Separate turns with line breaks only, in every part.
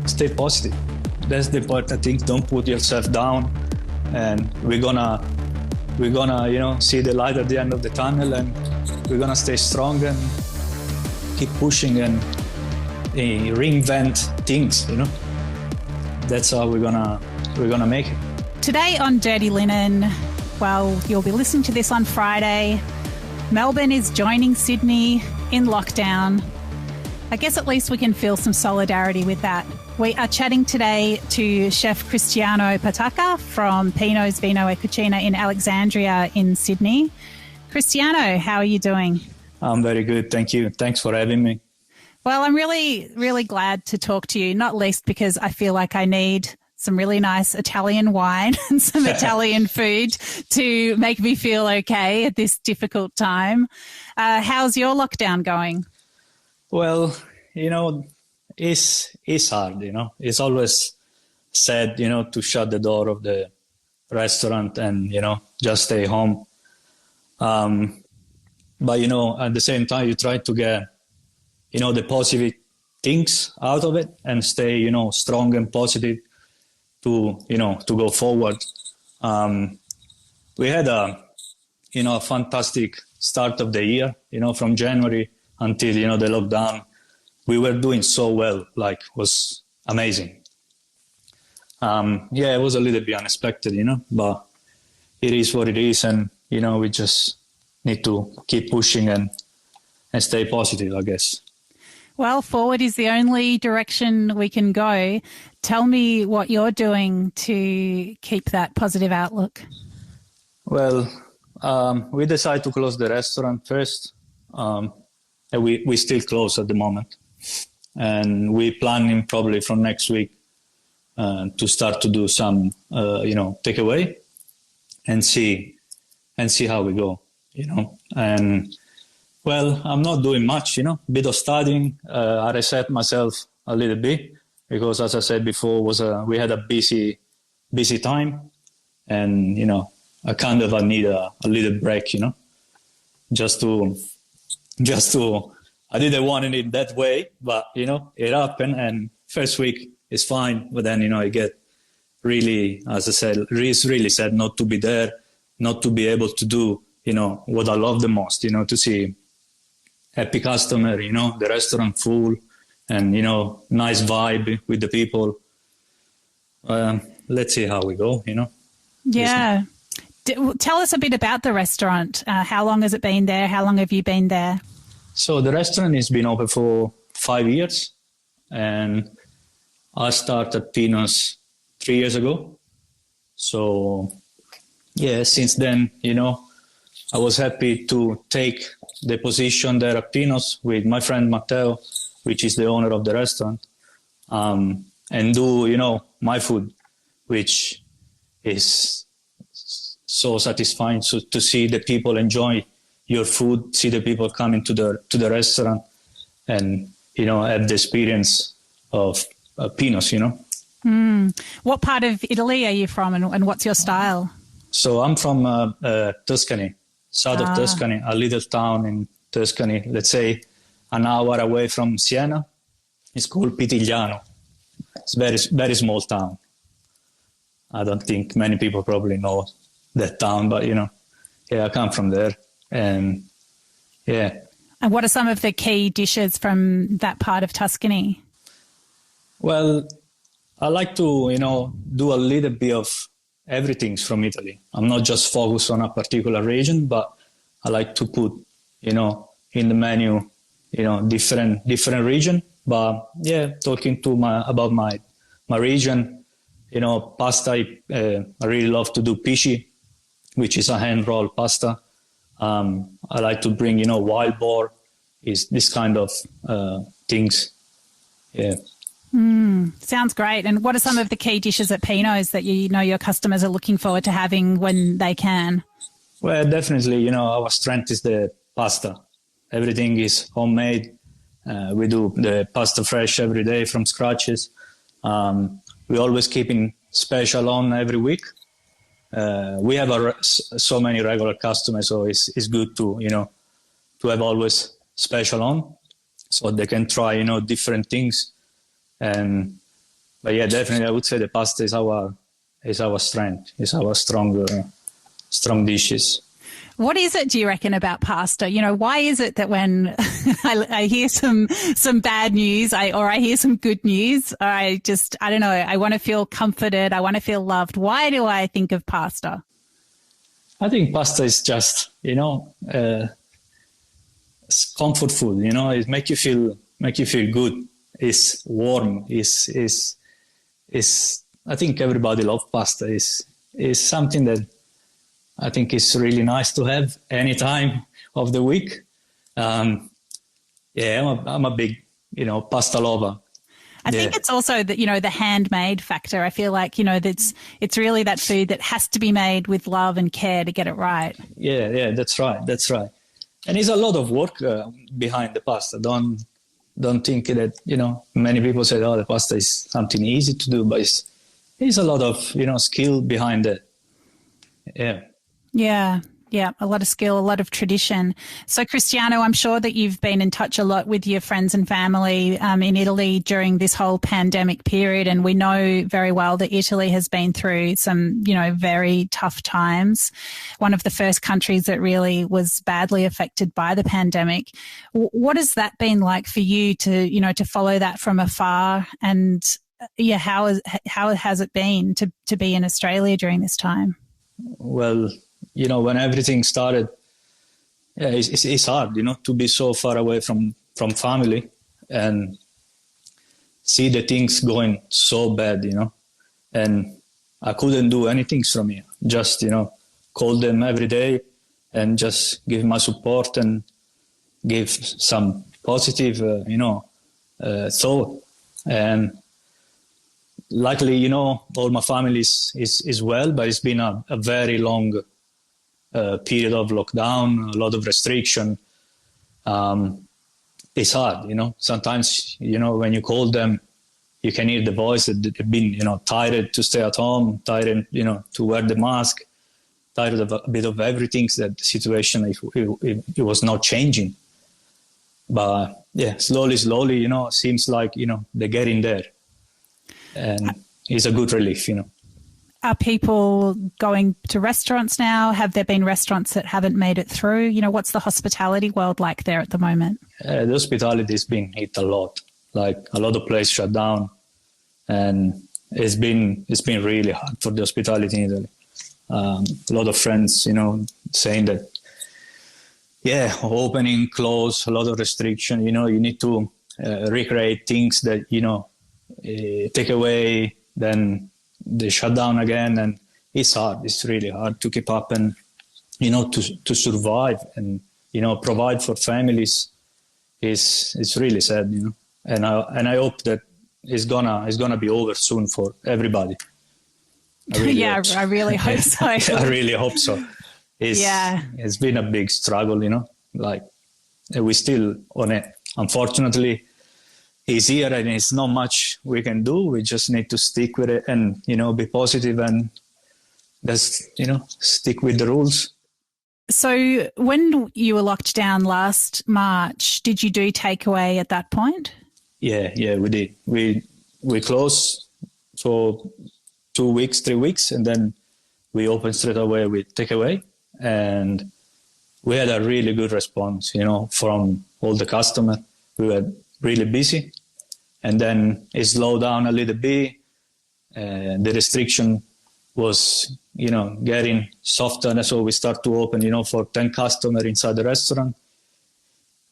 stay positive. That's the important thing. Don't put yourself down, and we're gonna see the light at the end of the tunnel, and we're gonna stay strong and keep pushing and reinvent things. That's how we're gonna make it.
Today on Dirty Linen, well, you'll be listening to this on Friday. Melbourne is joining Sydney in lockdown. I guess at least we can feel some solidarity with that. We are chatting today to Chef Cristiano Patacca from Pino's Vino and Cucina in Alexandria in Sydney. Cristiano, how are you doing?
I'm very good, thank you. Thanks for having me.
Well, I'm really, really glad to talk to you, not least because I feel like I need some really nice Italian wine and some Italian food to make me feel okay at this difficult time. How's your lockdown going?
Well, it's hard, It's always sad, to shut the door of the restaurant and, just stay home. But, at the same time, you try to get, the positive things out of it and stay, strong and positive to go forward. We had a fantastic start of the year, from January until, the lockdown. We were doing so well, was amazing. It was a little bit unexpected, but it is what it is. And, we just need to keep pushing and stay positive, I guess.
Well, forward is the only direction we can go. Tell me what you're doing to keep that positive outlook.
Well, we decided to close the restaurant first. And we still close at the moment. And we're planning probably from next week to start to do some, takeaway and see how we go, And, well, I'm not doing much, bit of studying. I reset myself a little bit because, as I said before, we had a busy time. And, I kind of need a little break, just to, I didn't want it that way, but, it happened. And first week is fine. But then, I get really, as I said, it's really sad not to be there, not to be able to do, what I love the most, to see happy customer, the restaurant full and, nice vibe with the people. Let's see how we go,
Yeah. Tell us a bit about the restaurant. How long has it been there? How long have you been there?
So the restaurant has been open for 5 years, and I started Pino's 3 years ago. So, since then, I was happy to take the position there at Pino's with my friend Matteo, which is the owner of the restaurant, and do, my food, which is so satisfying. So to see the people enjoy your food, see the people coming to the restaurant and, have the experience of Pino's,
What part of Italy are you from and what's your style?
So I'm from Tuscany, south of Tuscany, a little town in Tuscany, let's say an hour away from Siena. It's called Pitigliano. It's very, very small town. I don't think many people probably know that town, but, I come from there. And,
And what are some of the key dishes from that part of Tuscany?
Well, I like to, do a little bit of everything from Italy. I'm not just focused on a particular region, but I like to put, in the menu, different region. But talking about my region, pasta, I really love to do pisci, which is a hand rolled pasta. I like to bring, wild boar, is this kind of things. Yeah.
Sounds great. And what are some of the key dishes at Pino's that your customers are looking forward to having when they can?
Well, definitely, our strength is the pasta. Everything is homemade. We do the pasta fresh every day from scratches. We always keeping special on every week. We have so many regular customers, so it's good to to have always special on, so they can try different things. And But yeah, definitely, I would say the pasta is our strength. Is our strong dishes.
What is it, do you reckon, about pasta? You know, why is it that when I hear some bad news or I hear some good news, I don't know, I want to feel comforted, I want to feel loved. Why do I think of pasta?
I think pasta is just, it's comfort food, it make you feel good. It's warm. Is I think everybody loves pasta. Is something that I think is really nice to have any time of the week. I'm a big, pasta lover.
I think it's also that, the handmade factor. I feel like, it's really that food that has to be made with love and care to get it right.
Yeah, that's right. And it's a lot of work behind the pasta. Don't think that, many people say, oh, the pasta is something easy to do, but it's a lot of, skill behind it.
Yeah, a lot of skill, a lot of tradition. So, Cristiano, I'm sure that you've been in touch a lot with your friends and family in Italy during this whole pandemic period, and we know very well that Italy has been through some, very tough times. One of the first countries that really was badly affected by the pandemic. What has that been like for you to follow that from afar? And how has it been to be in Australia during this time?
Well, when everything started, it's hard, to be so far away from family and see the things going so bad, and I couldn't do anything from here. Just, call them every day and just give my support and give some positive, thought. And luckily, all my family is well, but it's been a very long period of lockdown, a lot of restriction. It's hard, sometimes, when you call them, you can hear the voice that they've been, tired to stay at home, tired, to wear the mask, tired of a bit of everything, that the situation, it was not changing. But yeah, slowly, seems like, they're getting there. And it's a good relief,
Are people going to restaurants now? Have there been restaurants that haven't made it through? What's the hospitality world like there at the moment?
The hospitality has been hit a lot. Like a lot of places shut down, and it's been really hard for the hospitality in Italy. A lot of friends, saying that, opening, close, a lot of restriction. You need to recreate things that take away, then they shut down again, and it's hard. It's really hard to keep up and, to survive and, provide for families. It's really sad, and I hope that it's gonna be over soon for everybody. I really hope so. I really hope so. It's been a big struggle, like we still on it. Unfortunately, it's here and it's not much we can do. We just need to stick with it and, be positive and just, stick with the rules.
So when you were locked down last March, did you do takeaway at that point?
Yeah, we did. We closed for 2 weeks, 3 weeks, and then we opened straight away with takeaway. And we had a really good response, from all the customers. We were really busy, and then it slowed down a little bit. The restriction was, getting softer, and so we start to open, for 10 customers inside the restaurant,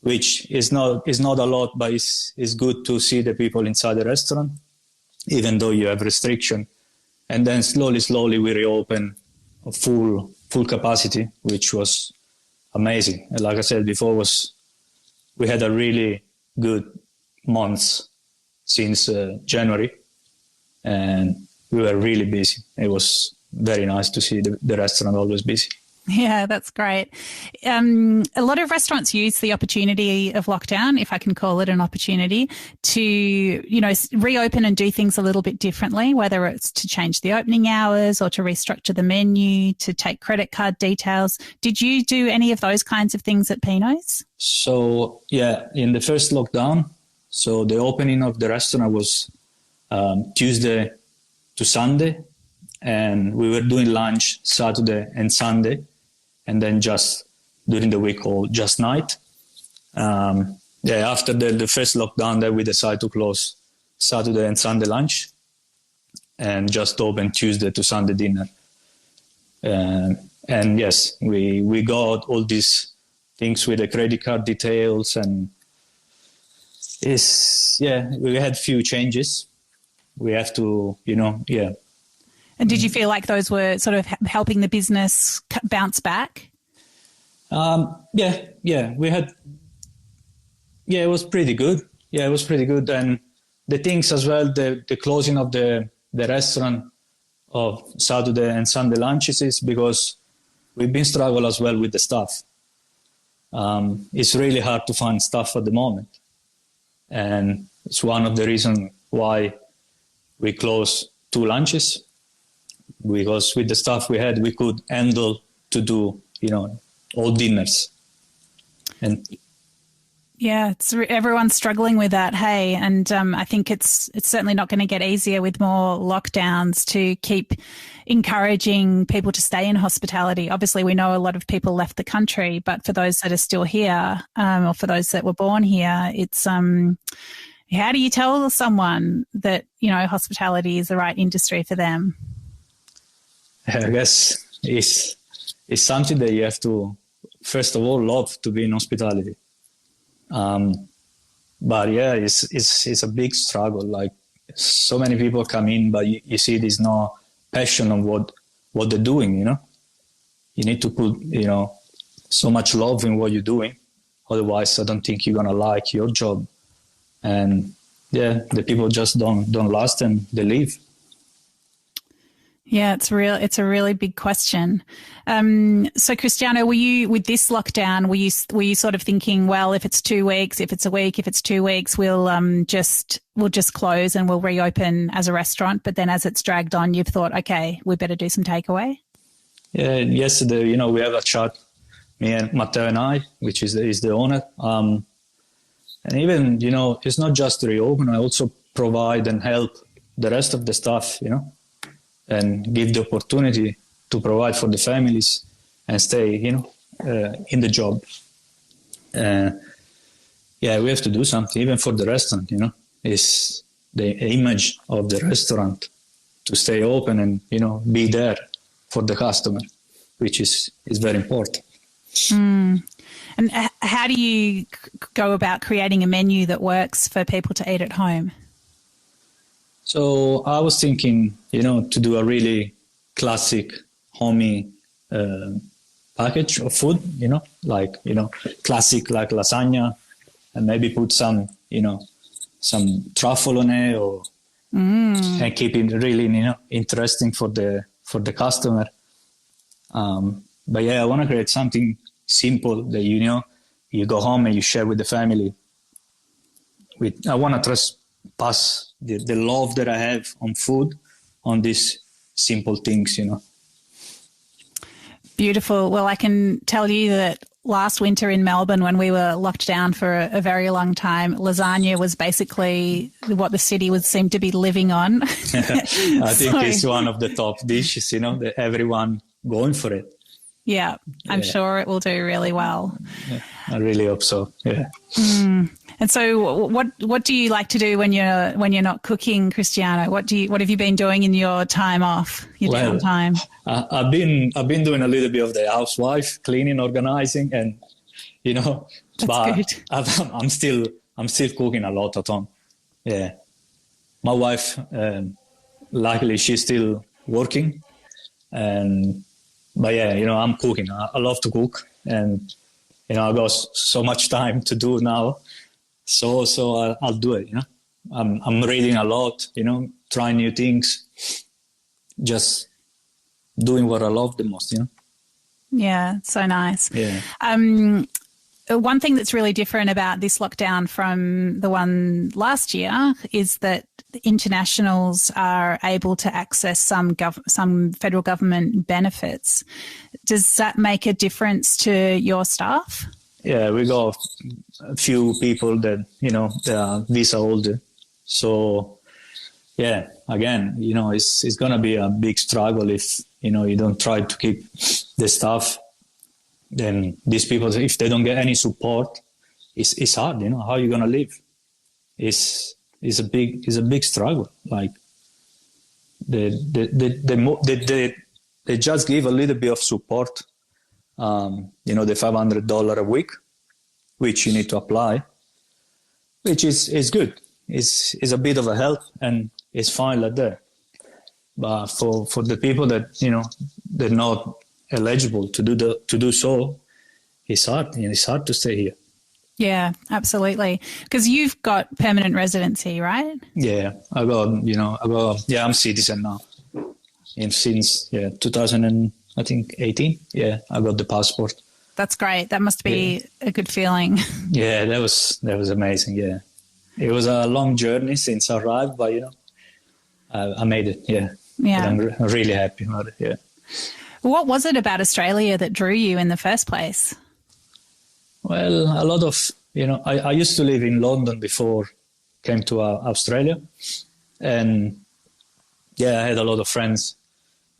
which is not a lot, but it's good to see the people inside the restaurant, even though you have restriction. And then slowly we reopen a full capacity, which was amazing. And like I said before, we had a really good months since January, and we were really busy. It was very nice to see the restaurant always busy.
Yeah, that's great. A lot of restaurants use the opportunity of lockdown, if I can call it an opportunity, to, reopen and do things a little bit differently, whether it's to change the opening hours or to restructure the menu, to take credit card details. Did you do any of those kinds of things at Pino's? So,
in the first lockdown, so the opening of the restaurant was Tuesday to Sunday, and we were doing lunch Saturday and Sunday, and then just during the week or just night. After the first lockdown, then we decided to close Saturday and Sunday lunch and just open Tuesday to Sunday dinner. And yes, we got all these things with the credit card details, and we had few changes. We have to,
And did you feel like those were sort of helping the business bounce back? We had. Yeah, it was pretty good. And the things as well, the closing of the restaurant of Saturday and Sunday lunches is because we've been struggling as well with the staff. It's really hard to find staff at the moment. And it's one of the reasons why we closed 2 lunches, because with the staff we had, we could handle to do, all dinners. And yeah, everyone's struggling with that, hey, and I think it's certainly not going to get easier with more lockdowns to keep encouraging people to stay in hospitality. Obviously, we know a lot of people left the country, but for those that are still here, or for those that were born here, it's how do you tell someone that hospitality is the right industry for them?
I guess it's something that you have to, first of all, love to be in hospitality. But yeah, it's a big struggle. Like, so many people come in, but you see there's no passion on what they're doing, You need to put, so much love in what you're doing. Otherwise, I don't think you're going to like your job. And yeah, the people just don't last and they leave.
Yeah, it's a really big question. So Cristiano, were you, with this lockdown, were you sort of thinking, well, if it's 2 weeks, if it's a week, if it's 2 weeks, we'll just close and we'll reopen as a restaurant? But then as it's dragged on, you've thought, okay, we better do some takeaway?
Yeah, yesterday, we have a chat, me and Matteo and I, which is the owner. And even, it's not just to reopen, I also provide and help the rest of the staff, and give the opportunity to provide for the families and stay, in the job. We have to do something, even for the restaurant, It's the image of the restaurant to stay open and, be there for the customer, which is very important.
Mm. And how do you go about creating a menu that works for people to eat at home?
So I was thinking, to do a really classic, homey package of food, classic like lasagna, and maybe put some truffle on it, or and keep it really, interesting for the customer. But yeah, I want to create something simple that you go home and you share with the family. I want to pass the love that I have on food, on these simple things,
Beautiful. Well, I can tell you that last winter in Melbourne, when we were locked down for a very long time, lasagna was basically what the city would seem to be living on.
I think it's one of the top dishes, that everyone going for it.
Yeah, I'm sure it will do really well.
Yeah, I really hope so. Yeah.
And so, what do you like to do when you're not cooking, Cristiano? What have you been doing in your time off, your downtime?
I've been doing a little bit of the housewife, cleaning, organizing, and
That's
but
good.
I'm still cooking a lot at home. Yeah, my wife, luckily, she's still working, but yeah, I'm cooking. I love to cook, and I got so much time to do now. So I'll do it. I'm reading a lot. Trying new things, just doing what I love the most.
Yeah, so nice.
Yeah.
One thing that's really different about this lockdown from the one last year is that internationals are able to access some federal government benefits. Does that make a difference to your staff?
Yeah, we got a few people that, they are visa holder. So yeah, again, it's going to be a big struggle if, you don't try to keep the stuff. Then these people, if they don't get any support, it's hard, how are you going to live? It's a big struggle. Like they just give a little bit of support, the $500 a week, which you need to apply, which is good. It's a bit of a help, and it's fine like that. But for the people that they're not eligible to do so, it's hard. It's hard to stay here.
Yeah, absolutely. Because you've got permanent residency, right?
Yeah, I'm citizen now. Since 2018. Yeah, I got the passport.
That's great. That must be a good feeling.
Yeah, that was amazing. Yeah, it was a long journey since I arrived, but I made it. Yeah. Yeah. I'm really happy about it. Yeah.
What was it about Australia that drew you in the first place?
Well, a lot of, I used to live in London before I came to Australia. And yeah, I had a lot of friends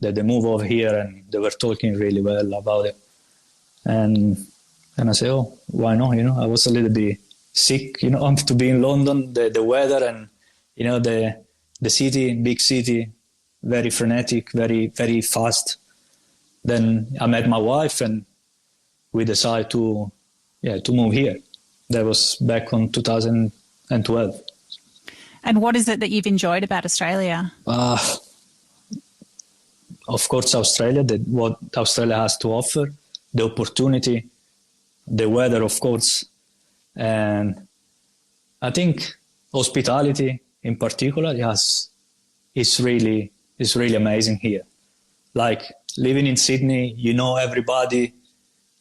that they moved over here and they were talking really well about it. And I said, oh, why not? I was a little bit sick, to be in London, the weather and, the city, big city, very frenetic, very, very fast. Then I met my wife and we decided to move here. That was back in 2012.
And what is it that you've enjoyed about Australia?
Of course, Australia, what Australia has to offer, the opportunity, the weather, of course. And I think hospitality in particular is really amazing here. Like living in Sydney,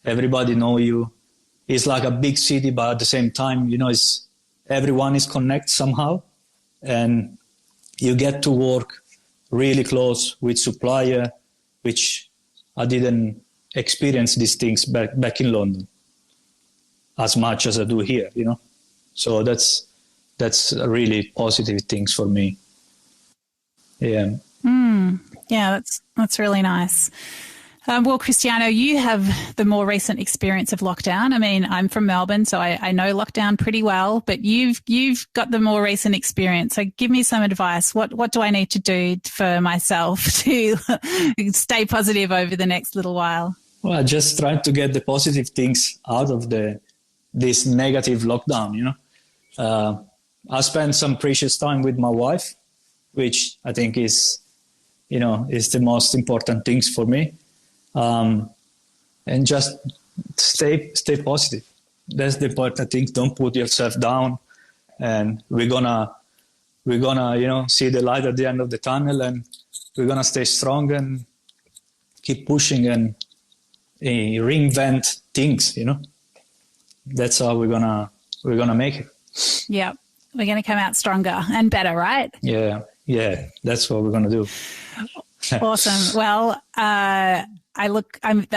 everybody know you. It's like a big city, but at the same time, everyone is connected somehow. And you get to work really close with supplier, which I didn't experience these things back in London as much as I do here, So that's a really positive things for me. Yeah.
Yeah, that's really nice. Well, Cristiano, you have the more recent experience of lockdown. I mean, I'm from Melbourne, so I know lockdown pretty well, but you've got the more recent experience. So give me some advice. What do I need to do for myself to stay positive over the next little while?
Well, just trying to get the positive things out of this negative lockdown, I spent some precious time with my wife, which I think is the most important things for me. And just stay positive. That's the important thing. Don't put yourself down, and we're gonna see the light at the end of the tunnel, and we're gonna stay strong and keep pushing and reinvent things. That's how we're gonna make it.
Yeah, we're gonna come out stronger and better, right?
Yeah, that's what we're gonna do.
Awesome. Well, I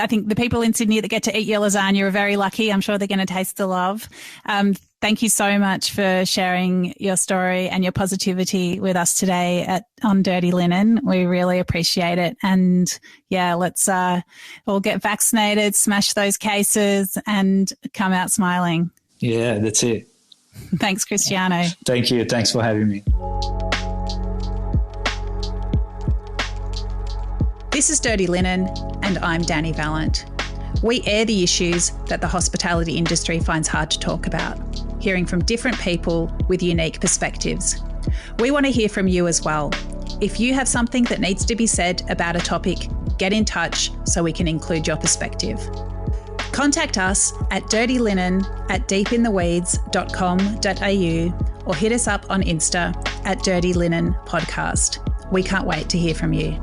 think the people in Sydney that get to eat your lasagna are very lucky. I'm sure they're going to taste the love. Thank you so much for sharing your story and your positivity with us today on Dirty Linen. We really appreciate it. And yeah, let's all get vaccinated, smash those cases and come out smiling.
Yeah, that's it.
Thanks, Cristiano.
Thank you. Thanks for having me.
This is Dirty Linen, and I'm Dani Valent. We air the issues that the hospitality industry finds hard to talk about, hearing from different people with unique perspectives. We want to hear from you as well. If you have something that needs to be said about a topic, get in touch so we can include your perspective. Contact us at dirtylinen@deepintheweeds.com.au or hit us up on Insta @Dirty Linen Podcast. We can't wait to hear from you.